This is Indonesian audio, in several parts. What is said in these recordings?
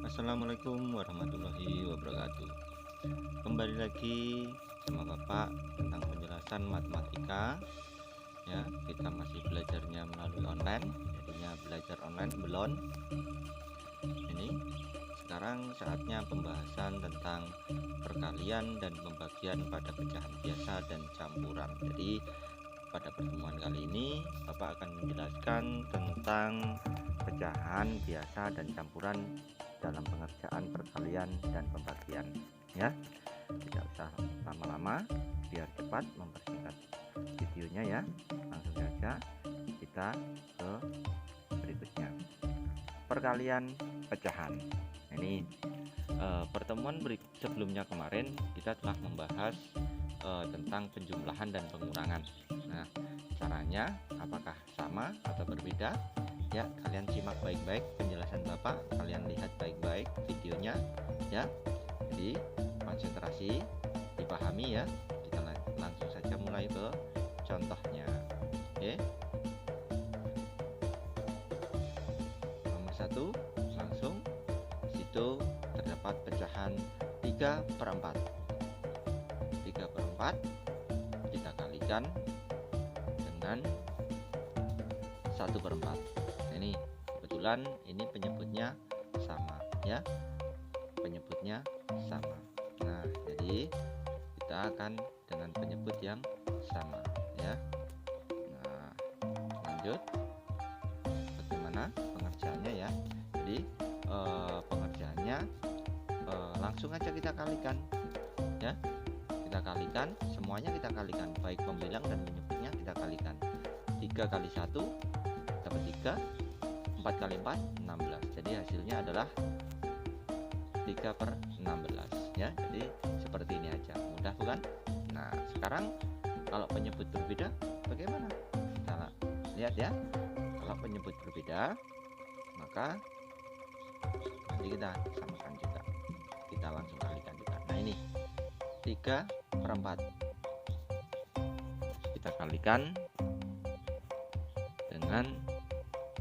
Assalamualaikum warahmatullahi wabarakatuh. Kembali lagi sama Bapak tentang penjelasan matematika. Ya, kita masih belajarnya melalui online, jadinya belajar online belum. Ini sekarang saatnya pembahasan tentang perkalian dan pembagian pada pecahan biasa dan campuran. Jadi pada pertemuan kali ini Bapak akan menjelaskan tentang pecahan biasa dan campuran dalam pengerjaan perkalian dan pembagian, ya. Tidak usah lama-lama, biar cepat mempersingkat videonya ya. Langsung saja kita ke berikutnya. Perkalian pecahan. Ini pertemuan sebelumnya kemarin kita telah membahas tentang penjumlahan dan pengurangan. Nah, caranya apakah sama atau berbeda? Ya, kalian simak baik-baik penjelasan Bapak, kalian lihat baik-baik videonya ya. Jadi konsentrasi, dipahami ya. Kita langsung saja mulai ke contohnya. Oke. Nomor 1, langsung situ terdapat pecahan 3/4. 3/4 kita kalikan dengan 1/4. Ini kebetulan ini penyebutnya sama ya, penyebutnya sama. Nah, jadi kita akan dengan penyebut yang sama ya. Nah, lanjut bagaimana pengerjaannya ya. Jadi pengerjaannya langsung aja kita kalikan ya. Kita kalikan, semuanya kita kalikan, baik pembilang dan penyebutnya kita kalikan. 3 kali 1 dapat 3, 4 kali 4 16. Jadi hasilnya adalah 3/16 ya. Jadi seperti ini aja, mudah bukan? Nah, sekarang kalau penyebut berbeda bagaimana? Kita lihat ya. Kalau penyebut berbeda, maka nanti kita samakan juga. Kita langsung kalikan juga. Nah, ini 3/4 kita kalikan dengan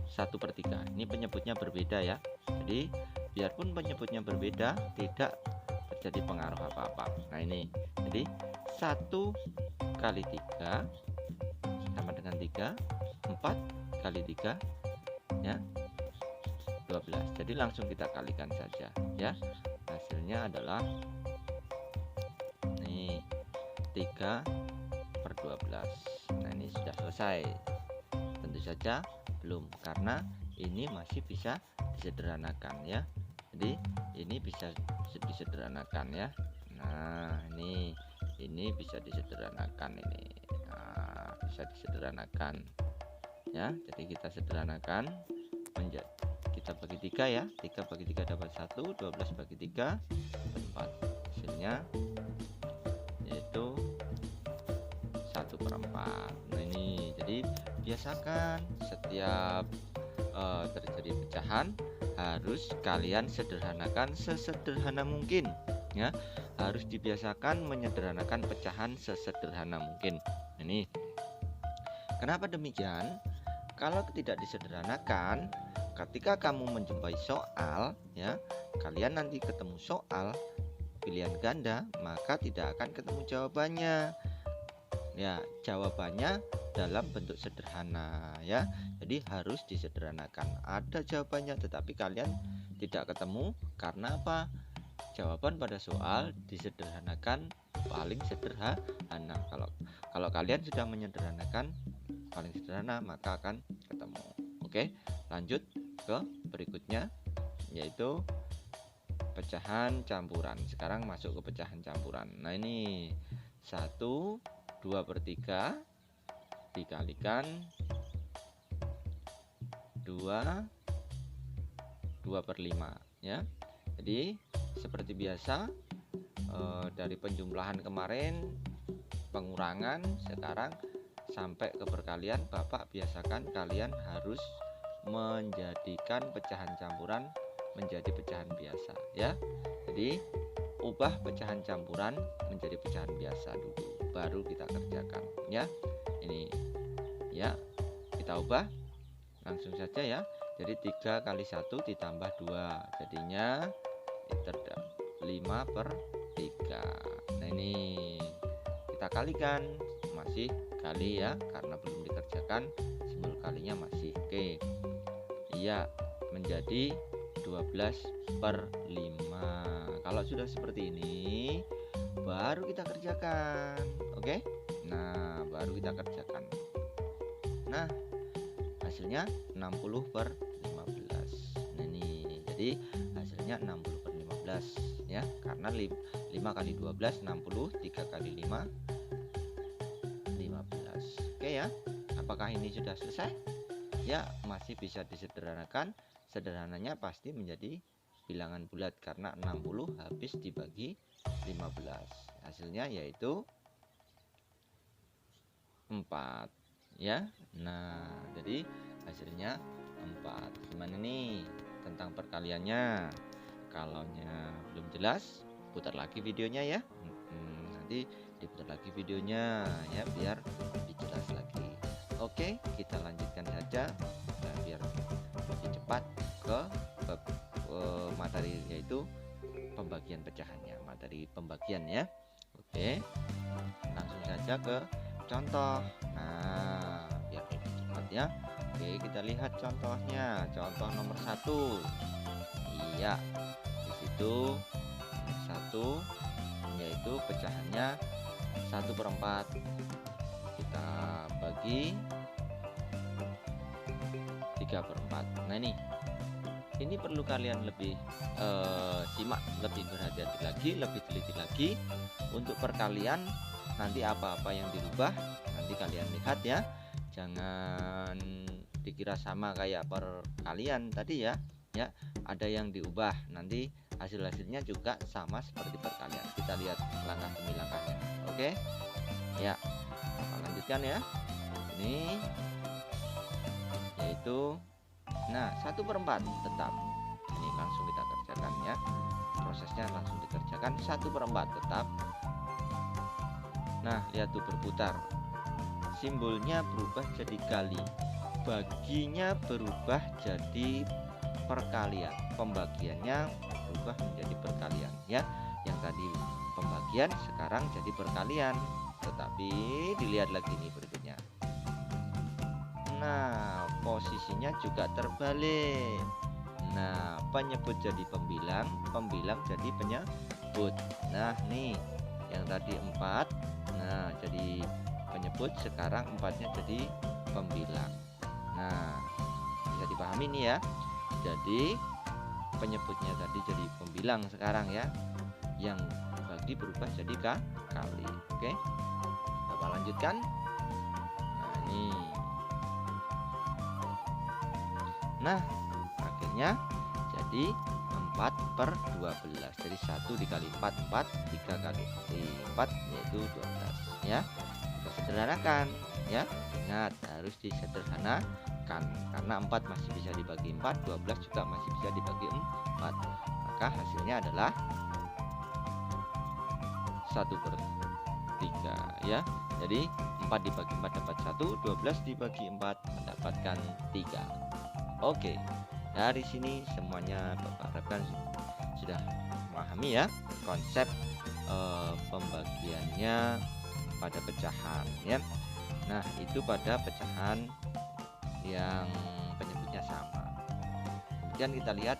1/3. Ini penyebutnya berbeda ya. Jadi biarpun penyebutnya berbeda, tidak terjadi pengaruh apa-apa. Nah, ini jadi 1 kali 3 sama dengan 3, 4 kali 3 ya 12. Jadi langsung kita kalikan saja ya. Hasilnya adalah nih 3/12. Nah, ini sudah selesai. Tentu saja belum, karena ini masih bisa disederhanakan ya. Jadi ini bisa disederhanakan ya. Nah, ini bisa disederhanakan ini. Nah, bisa disederhanakan ya. Jadi kita sederhanakan menjadi, kita bagi 3 ya. 3 bagi 3 dapat 1, 12 bagi 3 dapat 4. Hasilnya yaitu 1/4. Nah, ini jadi biasakan setiap terjadi pecahan harus kalian sederhanakan sesederhana mungkin ya. Harus dibiasakan menyederhanakan pecahan sesederhana mungkin. Ini kenapa demikian? Kalau tidak disederhanakan, ketika kamu menjumpai soal ya, kalian nanti ketemu soal pilihan ganda, maka tidak akan ketemu jawabannya ya. Jawabannya dalam bentuk sederhana ya. Jadi harus disederhanakan. Ada jawabannya tetapi kalian tidak ketemu karena apa? Jawaban pada soal disederhanakan paling sederhana. Kalau kalian sudah menyederhanakan paling sederhana, maka akan ketemu. Oke, lanjut ke berikutnya, yaitu pecahan campuran. Sekarang masuk ke pecahan campuran. Nah, ini 1 2/3 dikalikan 2 2/5 ya. Jadi seperti biasa, dari penjumlahan kemarin, pengurangan, sekarang sampai ke perkalian, Bapak biasakan kalian harus menjadikan pecahan campuran menjadi pecahan biasa ya. Jadi ubah pecahan campuran menjadi pecahan biasa dulu, baru kita kerjakan ya. Ini ya, kita ubah langsung saja ya. Jadi 3 kali 1 ditambah 2, jadinya 5/3. Nah ini kita kalikan, masih kali ya, karena belum dikerjakan simbol kalinya masih. Oke, iya, menjadi 12/5. Kalau sudah seperti ini baru kita kerjakan. Oke, nah baru kita kerjakan. Nah hasilnya 60/15. Nah ini jadi hasilnya 60/15 ya, karena 5 kali 12 60, 3 kali 5 15. Oke ya, apakah ini sudah selesai? Ya, masih bisa disederhanakan. Sederhananya pasti menjadi bilangan bulat karena 60 habis dibagi 15. Hasilnya yaitu 4 ya. Nah, jadi hasilnya 4. Gimana nih tentang perkaliannya? Kalau belum jelas, putar lagi videonya ya. Nanti diputar lagi videonya ya, biar lebih jelas lagi. Oke, kita lanjutkan saja biar lebih cepat ke materi, yaitu pembagian pecahannya, materi pembagian ya. Oke, langsung saja ke contoh. Nah, biar lebih cepat ya. Oke, kita lihat contohnya. Contoh nomor 1. Iya, di situ 1, yaitu pecahannya 1/4. Kita bagi 3/4. Nah ini perlu kalian lebih simak, lebih berhati-hati lagi, lebih teliti lagi untuk perkalian. Nanti apa-apa yang dirubah nanti kalian lihat ya, jangan dikira sama kayak perkalian tadi ya. Ya, ada yang diubah, nanti hasilnya juga sama seperti perkalian. Kita lihat langkah demi langkahnya. Oke ya, kita lanjutkan ya. Ini yaitu 1/4 tetap. Ini langsung kita kerjakan ya, prosesnya langsung dikerjakan. 1/4 tetap. Nah, lihat tuh berputar, simbolnya berubah jadi kali, baginya berubah jadi perkalian, pembagiannya berubah menjadi perkalian ya. Yang tadi pembagian sekarang jadi perkalian, tetapi dilihat lagi nih berikutnya. Nah, posisinya juga terbalik. Nah, penyebut jadi pembilang, pembilang jadi penyebut. Nah nih, yang tadi 4, nah jadi penyebut, sekarang 4-nya jadi pembilang. Nah, bisa dipahami nih ya. Jadi penyebutnya tadi jadi pembilang sekarang ya, yang bagi berubah jadi kali. Oke, coba lanjutkan. Nah ini, nah akhirnya jadi 4/12. Jadi 1 dikali 4, 4, 3 kali 4 yaitu 12 ya. Kita sederhanakan ya, ingat harus disederhanakan karena 4 masih bisa dibagi 4, 12 juga masih bisa dibagi 4, maka hasilnya adalah 1/3 ya. Jadi 4 dibagi 4 dapat 1, 12 dibagi 4 mendapatkan 3. Oke, dari sini semuanya Bapak harapkan sudah memahami ya konsep pembagiannya pada pecahan ya. Nah, itu pada pecahan yang penyebutnya sama. Kemudian kita lihat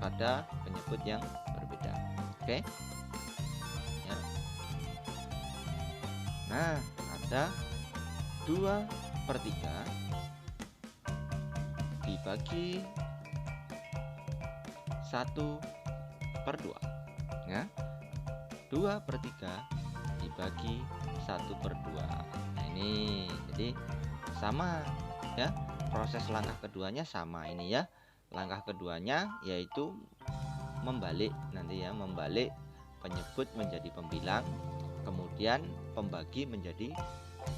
pada penyebut yang berbeda. Oke ya. Nah, ada 2/3 dibagi 1/2 ya. 2/3 dibagi 1/2. Nah ini jadi sama ya, proses langkah keduanya sama ini ya. Langkah keduanya yaitu membalik nanti ya, membalik penyebut menjadi pembilang, kemudian pembagi menjadi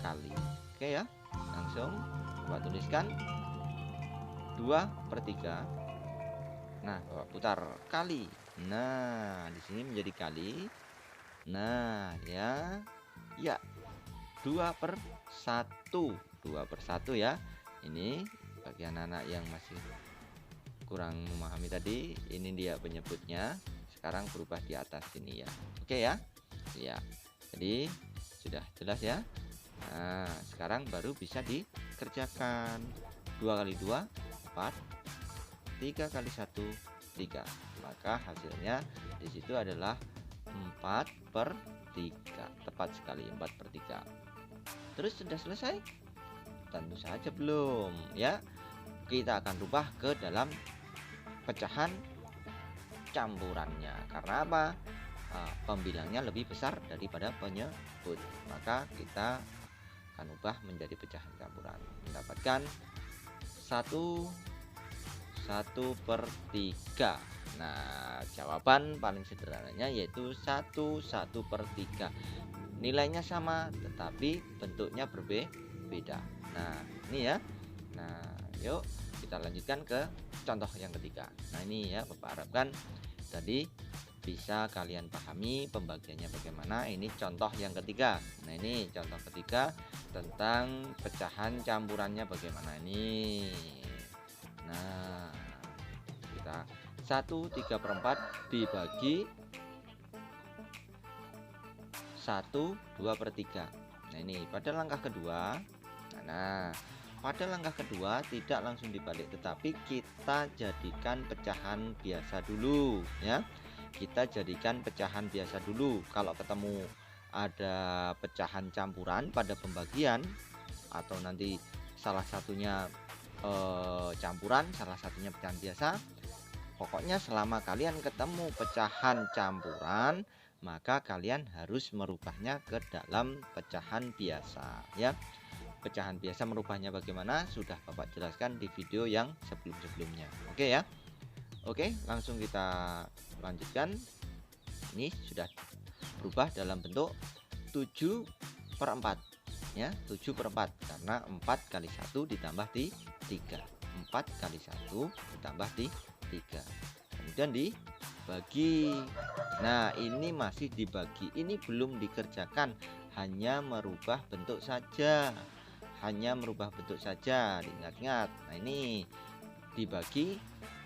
kali. Oke ya, langsung coba tuliskan 2/3. Nah, Bapak putar kali. Nah, di sini menjadi kali. Nah, ya. Ya. 2/1. 2/1 ya. Ini bagi anak-anak yang masih kurang memahami tadi, ini dia penyebutnya. Sekarang berubah di atas sini ya. Oke ya. Ya. Jadi sudah jelas ya. Nah, sekarang baru bisa dikerjakan. 2 kali 2 4, 3 kali 1 3. Maka hasilnya di situ adalah 4/3. Tepat sekali, 4/3. Terus sudah selesai? Tentu saja belum ya. Kita akan rubah ke dalam pecahan campurannya. Karena apa? Pembilangnya lebih besar daripada penyebut, maka kita akan ubah menjadi pecahan campuran, mendapatkan 1/3. Nah, jawaban paling sederhananya yaitu 1/3. Nilainya sama tetapi bentuknya berbeda. Nah, ini ya. Nah, yuk kita lanjutkan ke contoh yang ketiga. Nah, ini ya, Bapak harapkan tadi bisa kalian pahami pembagiannya bagaimana. Ini contoh yang ketiga. Nah, ini contoh ketiga tentang pecahan campurannya bagaimana ini. Nah, kita 1/3/4 dibagi 1/2/3. Nah, ini pada langkah kedua. Nah, pada langkah kedua tidak langsung dibalik, tetapi kita jadikan pecahan biasa dulu ya. Kita jadikan pecahan biasa dulu. Kalau ketemu ada pecahan campuran pada pembagian, atau nanti salah satunya campuran, salah satunya pecahan biasa, pokoknya selama kalian ketemu pecahan campuran, maka kalian harus merubahnya ke dalam pecahan biasa ya. Pecahan biasa merubahnya bagaimana sudah Bapak jelaskan di video yang sebelum-sebelumnya. Oke ya. Oke, langsung kita lanjutkan. Ini sudah berubah dalam bentuk 7/4 ya, 7/4 karena 4 kali 1 ditambah 3. 4 kali 1 ditambah 3. Kemudian dibagi. Nah, ini masih dibagi. Ini belum dikerjakan, hanya merubah bentuk saja. Hanya merubah bentuk saja. Ingat-ingat. Nah, ini dibagi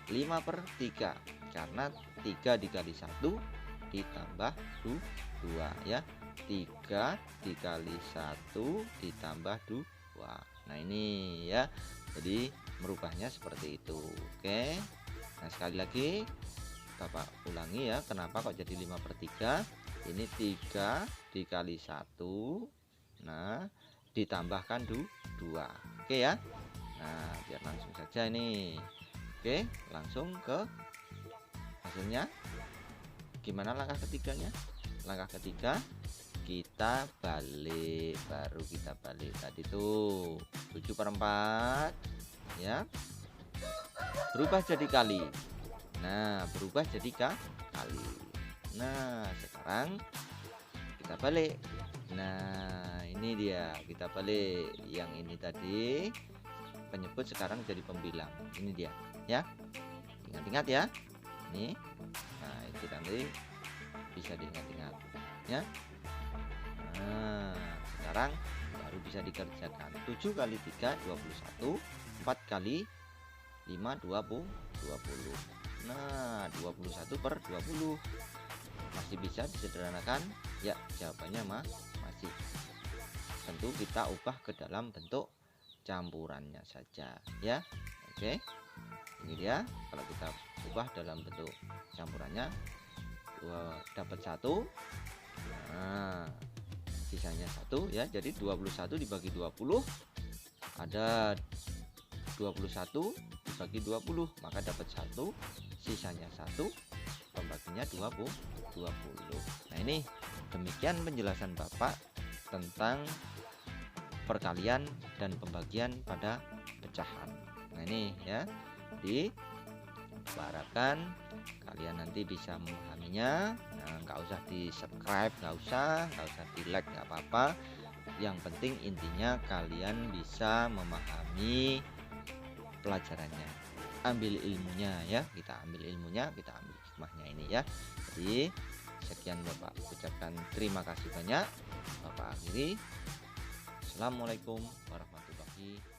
5/3 karena 3 dikali 1 ditambah 2 ya. 3 dikali 1 ditambah 2. Nah, ini ya. Jadi merubahnya seperti itu. Oke. Nah, sekali lagi Bapak ulangi ya, kenapa kok jadi 5/3. Ini 3 dikali 1, nah ditambahkan 2. Oke ya. Nah, biar langsung saja ini. Oke, langsung ke hasilnya. Gimana langkah ketiganya? Langkah ketiga kita balik, baru kita balik tadi tuh 7/4 ya, berubah jadi kali. Nah, berubah jadi kali. Nah, sekarang kita balik. Nah, ini dia, kita balik. Yang ini tadi penyebut, sekarang jadi pembilang. Ini dia ya. Ingat-ingat ya. Ini. Nah, itu nanti bisa diingat-ingat ya. Nah, sekarang baru bisa dikerjakan. 7 kali 3 21, 4 kali 5 20. Nah, 21/20 masih bisa disederhanakan ya. Jawabannya masih. Tentu kita ubah ke dalam bentuk campurannya saja ya. Oke, ini dia. Kalau kita ubah dalam bentuk campurannya, dapat 1. Nah, sisanya 1 ya. Jadi 21 dibagi 20 ada 21 dibagi 20, maka dapat 1, sisanya 1, pembaginya 20. Nah, ini demikian penjelasan Bapak tentang perkalian dan pembagian pada pecahan. Nah, ini ya, diharapkan kalian nanti bisa memahaminya. Nah, nggak usah di subscribe, nggak usah di like, nggak apa-apa. Yang penting intinya kalian bisa memahami pelajarannya, ambil ilmunya ya. Kita ambil ilmunya, kita ambil hikmahnya ini ya. Jadi sekian Bapak ucapkan terima kasih banyak. Bapak akhiri. Assalamualaikum warahmatullahi wabarakatuh.